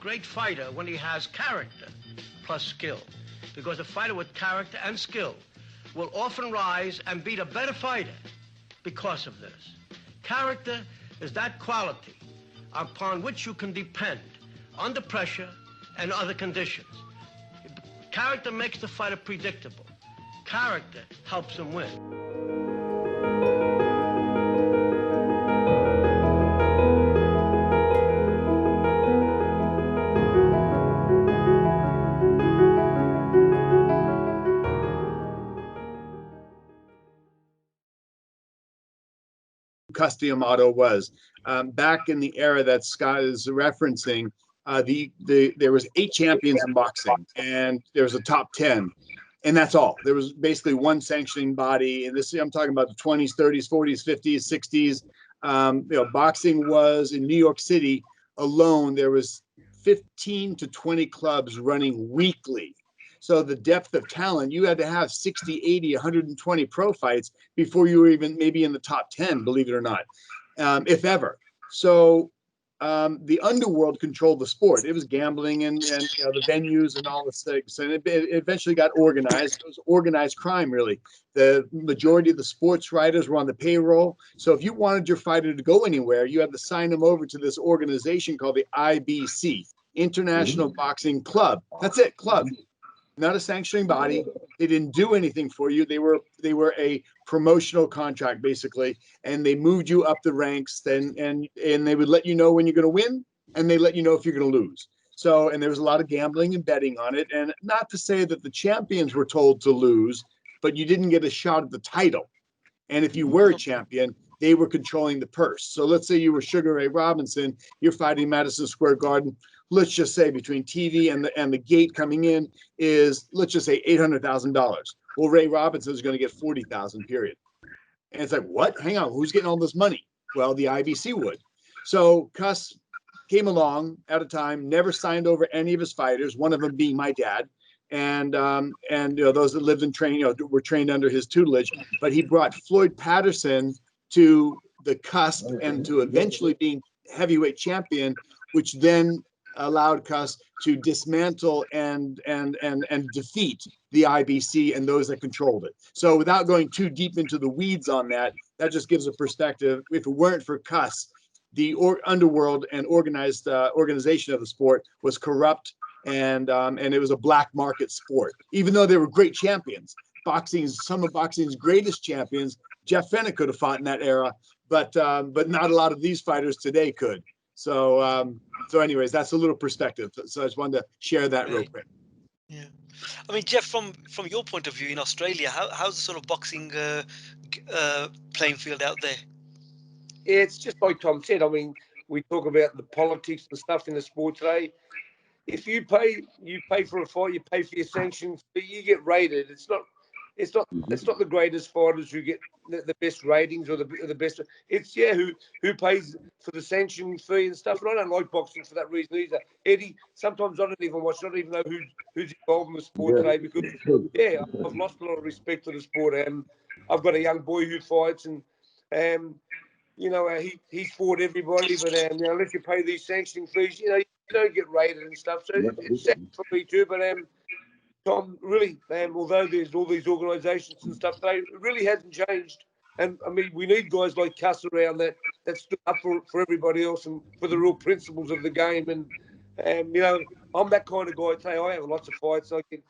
great fighter when he has character plus skill. Because a fighter with character and skill will often rise and beat a better fighter because of this. Character is that quality upon which you can depend under pressure and other conditions. Character makes the fighter predictable. Character helps him win. Cus D'Amato was back in the era that Scott is referencing. There was 8 champions in boxing, and there was a top 10, and that's all. There was basically one sanctioning body, and this I'm talking about the 20s, 30s, 40s, 50s, 60s. Boxing was in New York City alone. There was 15 to 20 clubs running weekly. So the depth of talent, you had to have 60, 80, 120 pro fights before you were even maybe in the top 10, believe it or not, if ever. So the underworld controlled the sport. It was gambling and the venues and all the things. And it eventually got organized. It was organized crime, really. The majority of the sports writers were on the payroll. So if you wanted your fighter to go anywhere, you had to sign them over to this organization called the IBC, International Boxing Club. That's it, club. Not a sanctioning body. They didn't do anything for you. They were a promotional contract, basically, and they moved you up the ranks. And they would let you know when you're going to win, and they let you know if you're going to lose. So, and there was a lot of gambling and betting on it. And not to say that the champions were told to lose, but you didn't get a shot at the title. And if you were a champion, they were controlling the purse. So let's say you were Sugar Ray Robinson, you're fighting Madison Square Garden. Let's just say between TV and the gate coming in is, let's just say $800,000. Well, Ray Robinson is going to get $40,000, period. And it's like, what? Hang on, who's getting all this money? Well, the IBC would. So Cus came along at a time, never signed over any of his fighters, one of them being my dad. And those that lived and trained, were trained under his tutelage. But he brought Floyd Patterson to the cusp and to eventually being heavyweight champion, which then allowed Cus to dismantle and defeat the IBC and those that controlled it. So without going too deep into the weeds on that, that just gives a perspective. If it weren't for Cus, the underworld and organized organization of the sport was corrupt, and it was a black market sport. Even though they were great champions, some of boxing's greatest champions, Jeff Fenech could have fought in that era, but not a lot of these fighters today could. So anyways, that's a little perspective. So I just wanted to share that real quick. Yeah, I mean, Jeff, from your point of view in Australia, how's the sort of boxing playing field out there? It's just like Tom said. I mean, we talk about the politics and stuff in the sport today. If you pay for a fight, you pay for your sanctions, but you get rated. It's not the greatest fighters who get the best ratings or the best. It's who pays for the sanction fee and stuff. And I don't like boxing for that reason either. Eddie, sometimes I don't even watch, not even know who's involved in the sport today, because I've lost a lot of respect for the sport. I've got a young boy who fights, and he's fought everybody, but unless you pay these sanctioning fees, you don't get rated and stuff. So it's sad for me too. But Tom, really, although there's all these organisations and stuff, it really hasn't changed. And I mean, we need guys like Cus around that stood up for everybody else and for the real principles of the game. And I'm that kind of guy. Today, I have lots of fights. I get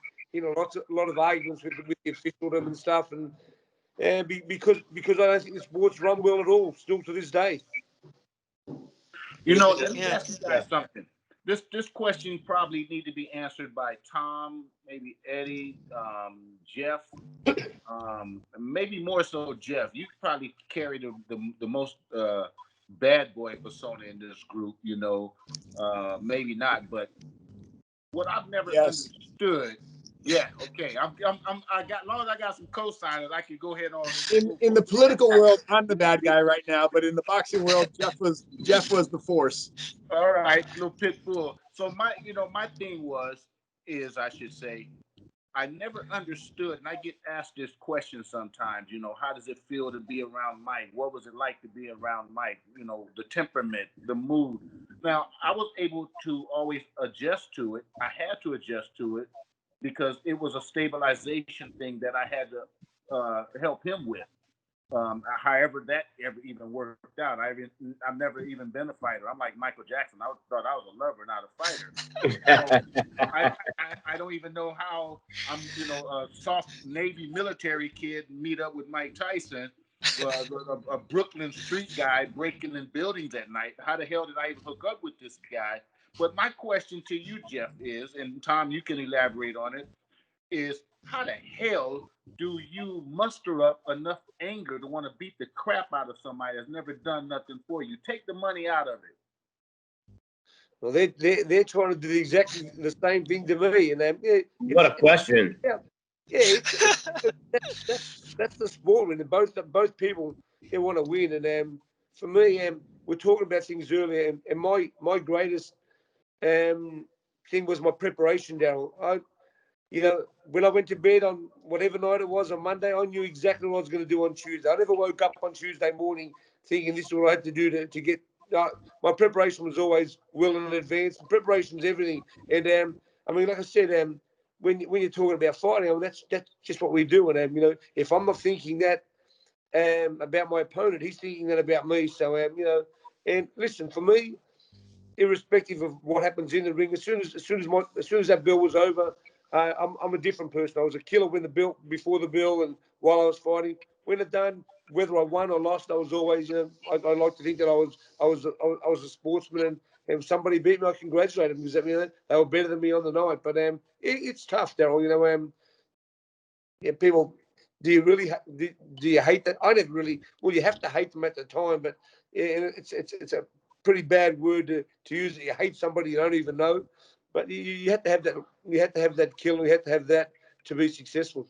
a lot of arguments with the officialdom and stuff, and because I don't think the sport's run well at all, still to this day. Let me ask you guys something. This question probably need to be answered by Tom, maybe Eddie, Jeff, maybe more so Jeff. You probably carry the most bad boy persona in this group, maybe not, but what I've never understood. Yeah, okay. As long as I got some co-signers, I can go ahead on. In the political world, I'm the bad guy right now, but in the boxing world, Jeff was the force. All right, little pit bull. So my thing is I should say, I never understood, and I get asked this question sometimes, how does it feel to be around Mike? What was it like to be around Mike? The temperament, the mood. Now, I was able to always adjust to it. I had to adjust to it because it was a stabilization thing that I had to help him with. However, that ever even worked out. I've never even been a fighter. I'm like Michael Jackson. I thought I was a lover, not a fighter. So I don't even know how I'm, a soft Navy military kid meet up with Mike Tyson, a Brooklyn street guy breaking in buildings at night. How the hell did I even hook up with this guy? But my question to you, Jeff, is, and Tom, you can elaborate on it, is how the hell do you muster up enough anger to want to beat the crap out of somebody that's never done nothing for you? Take the money out of it. Well, they're trying to do exactly the same thing to me, and what a question. That's the sport, and both people, they want to win, and for me, we're talking about things earlier, and my greatest thing was my preparation, Daryl. When I went to bed on whatever night it was on Monday, I knew exactly what I was going to do on Tuesday. I never woke up on Tuesday morning thinking this is what I had to do to get. My preparation was always well in advance. Preparation is everything. And like I said, when you're talking about fighting, that's just what we do. And if I'm not thinking that about my opponent, he's thinking that about me. So and listen, for me, irrespective of what happens in the ring, as soon as that bell was over, I'm a different person. I was a killer when the bell, before the bell, and while I was fighting. When it's done, whether I won or lost, I was always, I like to think that I was a sportsman, and if somebody beat me, I congratulate them because they were better than me on the night. But it's tough, Daryl. People, do you hate that? I never really. Well, you have to hate them at the time, but it's a pretty bad word to use. You hate somebody you don't even know. But you have to have that. You have to have that kill. You have to have that to be successful.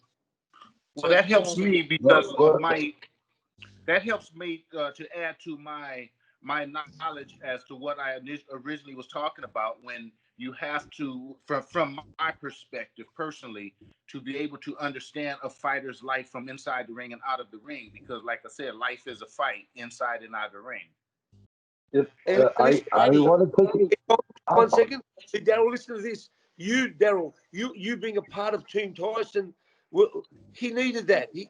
So that helps me because that helps me to add to my knowledge as to what I originally was talking about. When you have to, from my perspective personally, to be able to understand a fighter's life from inside the ring and out of the ring, because, like I said, life is a fight inside and out of the ring. I want to take it. 1 second. See, Daryl, listen to this. Daryl, you being a part of Team Tyson, he needed that. He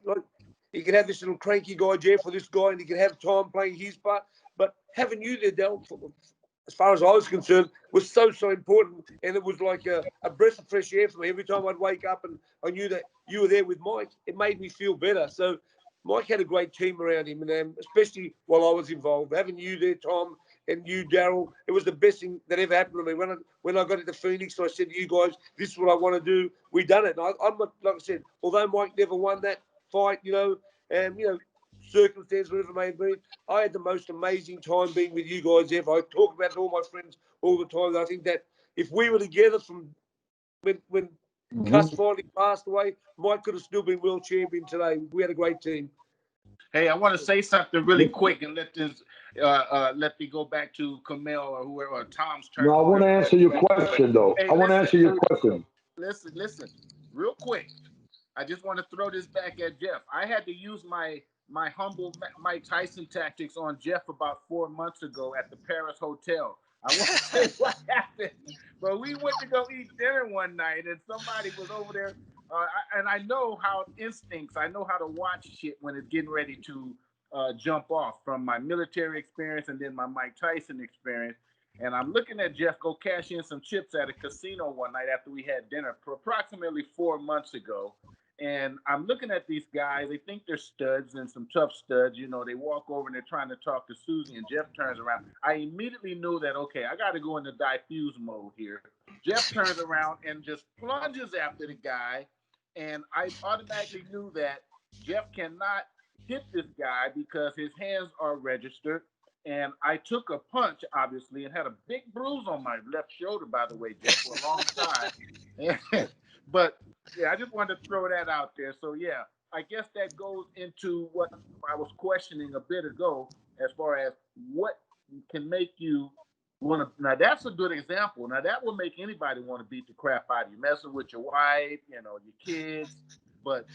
could have this little cranky guy, Jeff, for this guy, and he could have time playing his part. But having you there, Daryl, as far as I was concerned, was so important. And it was like a breath of fresh air for me. Every time I'd wake up and I knew that you were there with Mike, it made me feel better. So Mike had a great team around him, and especially while I was involved. Having you there, Tom, and you, Daryl, it was the best thing that ever happened to me. When I got into Phoenix, I said to you guys, this is what I want to do. We done it. And I'm like I said, although Mike never won that fight, circumstance, whatever it may be, I had the most amazing time being with you guys ever. I talk about it to all my friends all the time. I think that if we were together from when Cuss finally passed away, Mike could have still been world champion today. We had a great team. Hey, I want to say something really quick and let me go back to Kamel or whoever, or Tom's turn. No, I want to answer your question, though. Hey, I want to answer your question. Listen, real quick. I just want to throw this back at Jeff. I had to use my humble Mike Tyson tactics on Jeff about 4 months ago at the Paris Hotel. I won't say what happened, but we went to go eat dinner one night, and somebody was over there. And I know how instincts. I know how to watch shit when it's getting ready to jump off from my military experience and then my Mike Tyson experience. And I'm looking at Jeff go cash in some chips at a casino one night after we had dinner for approximately 4 months ago. And I'm looking at these guys. They think they're studs and some tough studs. They walk over and they're trying to talk to Susie, and Jeff turns around. I immediately knew that, okay, I got to go into diffuse mode here. Jeff turns around and just plunges after the guy. And I automatically knew that Jeff cannot hit this guy because his hands are registered. And I took a punch, obviously, and had a big bruise on my left shoulder, by the way, Jeff, for a long time. But, yeah, I just wanted to throw that out there. So, yeah, I guess that goes into what I was questioning a bit ago as far as what can make you want to. Now, that's a good example. Now, that will make anybody want to beat the crap out of you, messing with your wife, your kids. But,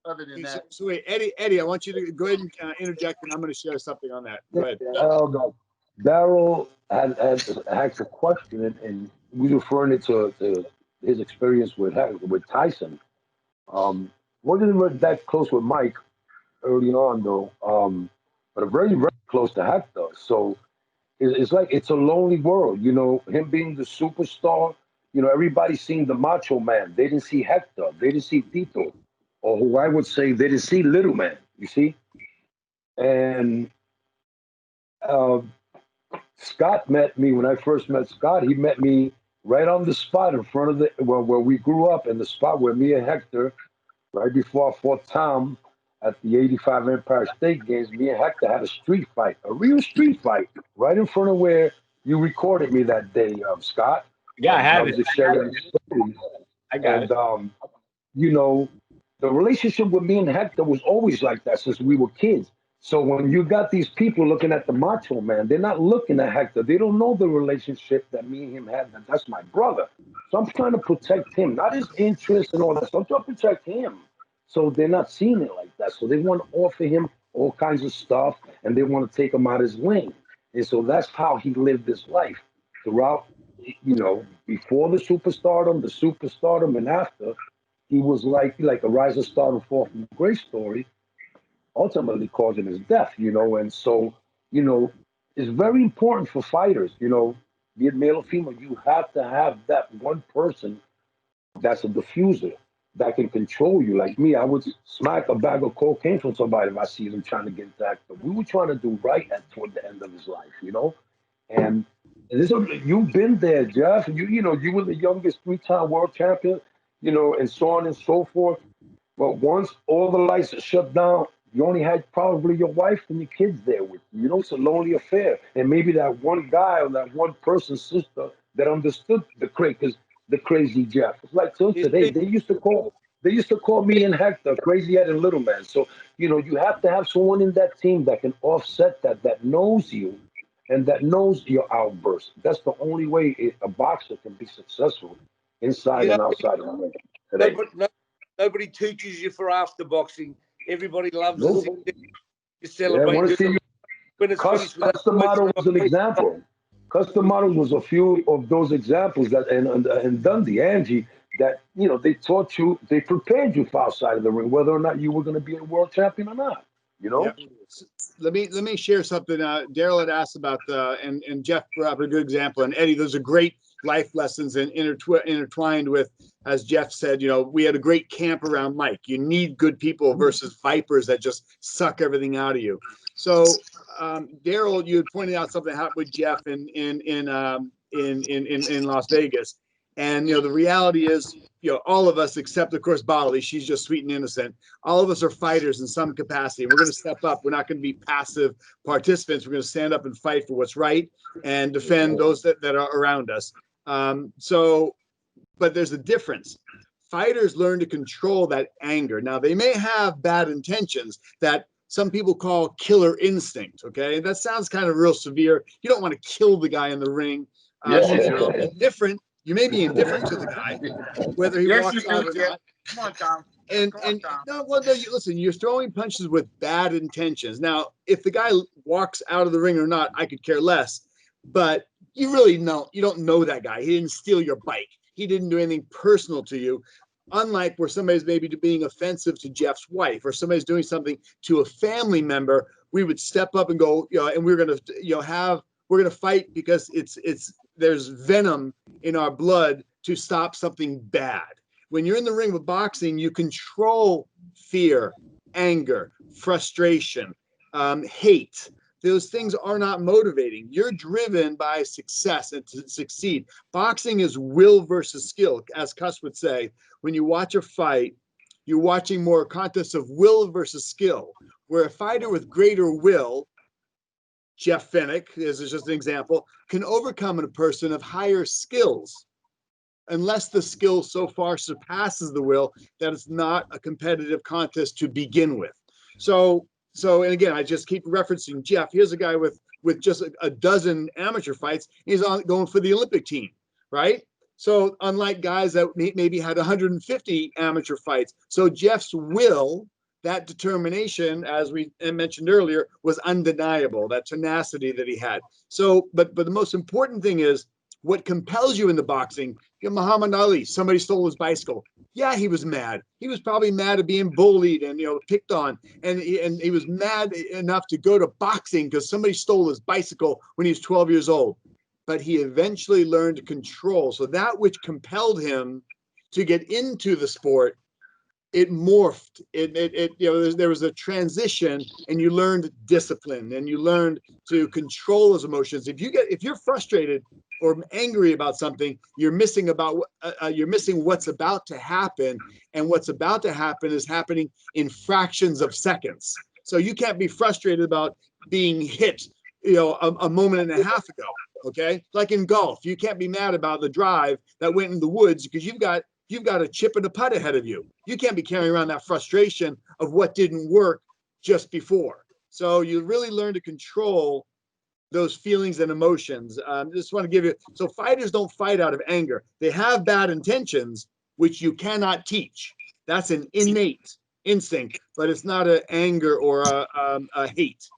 other than that. So wait, Eddie, I want you to go ahead and interject, and I'm going to share something on that. Go ahead. Oh, no. Daryl had a question, and we referring it to his experience with Tyson. Wasn't really that close with Mike early on though, but very very close to Hector. So it's like it's a lonely world, you know. Him being the superstar, you know, everybody seen the Macho Man. They didn't see Hector. They didn't see Tito, or who I would say they didn't see Little Man. You see, and uh, Scott met me when I first met Scott. He met me right on the spot in front of the where we grew up, in the spot where me and Hector, right before I fought Tom at the '85 Empire State Games, me and Hector had a street fight, a real street fight, right in front of where you recorded me that day, Scott. Yeah, I I have was it. just sharing the story. I got And it. you know, the relationship with me and Hector was always like that since we were kids. So when you got these people looking at the Macho Man, they're not looking at Hector. They don't know the relationship that me and him had. That that's my brother. So I'm trying to protect him, not his interest and all that. So I'm trying to protect him. So they're not seeing it like that. So they want to offer him all kinds of stuff, and they want to take him out his lane. And so that's how he lived his life throughout. You know, before the superstardom, and after he was like a rising star and fall from grace story, ultimately causing his death, you know. And so, you know, it's very important for fighters, you know, be it male or female, you have to have that one person that's a diffuser that can control you. Like me, I would smack a bag of cocaine from somebody if I see them trying to get that. But we were trying to do right at toward the end of his life, you know. And this you've been there, Jeff. You know you were the youngest three-time world champion, you know, and so on and so forth. But once all the lights are shut down, you only had probably your wife and your kids there with you. You know, it's a lonely affair. And maybe that one guy or that one person's sister that understood the crazy Jeff. It's like till You today. see, They used to call me and Hector crazy head and little man. So, you know, you have to have someone in that team that can offset that knows you and that knows your outburst. That's the only way a boxer can be successful you inside know, and outside of the ring today. nobody, no, nobody teaches you for after boxing. Everybody loves the Nope. success. You Yeah, I want celebrate to see you. when it's finished with that Custom voice. Model was an example. Custom Models was a few of those examples that, and Dundee, Angie, that, you know, they taught you, they prepared you for outside of the ring, whether or not you were going to be a world champion or not, you know? Yep. Let me share something. Daryl had asked about and Jeff brought up a good example. And Eddie, those are great life lessons and intertwined with, as Jeff said, you know, we had a great camp around Mike. You need good people versus vipers that just suck everything out of you. So, Daryl, you had pointed out something happened with Jeff in Las Vegas, and you know the reality is, you know, all of us except of course Bolly, she's just sweet and innocent. All of us are fighters in some capacity. We're going to step up. We're not going to be passive participants. We're going to stand up and fight for what's right and defend those that are around us. But there's a difference. Fighters learn to control that anger. Now, they may have bad intentions that some people call killer instinct. Okay. And that sounds kind of real severe. You don't want to kill the guy in the ring. You're indifferent. You may be indifferent to the guy, whether he Yes, you walks out do, or Jeff. not. Come on, Tom. And Come on, Tom. no, well, no, listen, you're throwing punches with bad intentions. Now, if the guy walks out of the ring or not, I could care less. But you really know, you don't know that guy. He didn't steal your bike. He didn't do anything personal to you. Unlike where somebody's maybe being offensive to Jeff's wife, or somebody's doing something to a family member, we would step up and go, you know, and we're gonna, you know, we're gonna fight because there's venom in our blood to stop something bad. When you're in the ring with boxing, you control fear, anger, frustration, hate. Those things are not motivating. You're driven by success and to succeed. Boxing is will versus skill, as Cuss would say. When you watch a fight, you're watching more a contest of will versus skill, where a fighter with greater will, Jeff Fennick, this is just an example, can overcome a person of higher skills, unless the skill so far surpasses the will that it's not a competitive contest to begin with. So, and again, I just keep referencing Jeff. Here's a guy with just a dozen amateur fights. He's going for the Olympic team, right? So unlike guys that maybe had 150 amateur fights. So Jeff's will that determination, as we mentioned earlier, was undeniable, that tenacity that he had. So, but the most important thing is what compels you in the boxing. You know, Muhammad Ali, somebody stole his bicycle. Yeah, he was mad. He was probably mad at being bullied and, you know, picked on. And he was mad enough to go to boxing because somebody stole his bicycle when he was 12 years old. But he eventually learned to control. So that which compelled him to get into the sport, it morphed. It you know, there was a transition, and you learned discipline, and you learned to control those emotions. If you're frustrated or angry about something, you're missing what's about to happen, and what's about to happen is happening in fractions of seconds. So you can't be frustrated about being hit, you know, a moment and a half ago. Okay, like in golf, you can't be mad about the drive that went in the woods because you've got a chip and a putt ahead of you. You can't be carrying around that frustration of what didn't work just before. So you really learn to control those feelings and emotions. Just want to give you, so fighters don't fight out of anger. They have bad intentions, which you cannot teach. That's an innate instinct, but it's not an anger or a hate.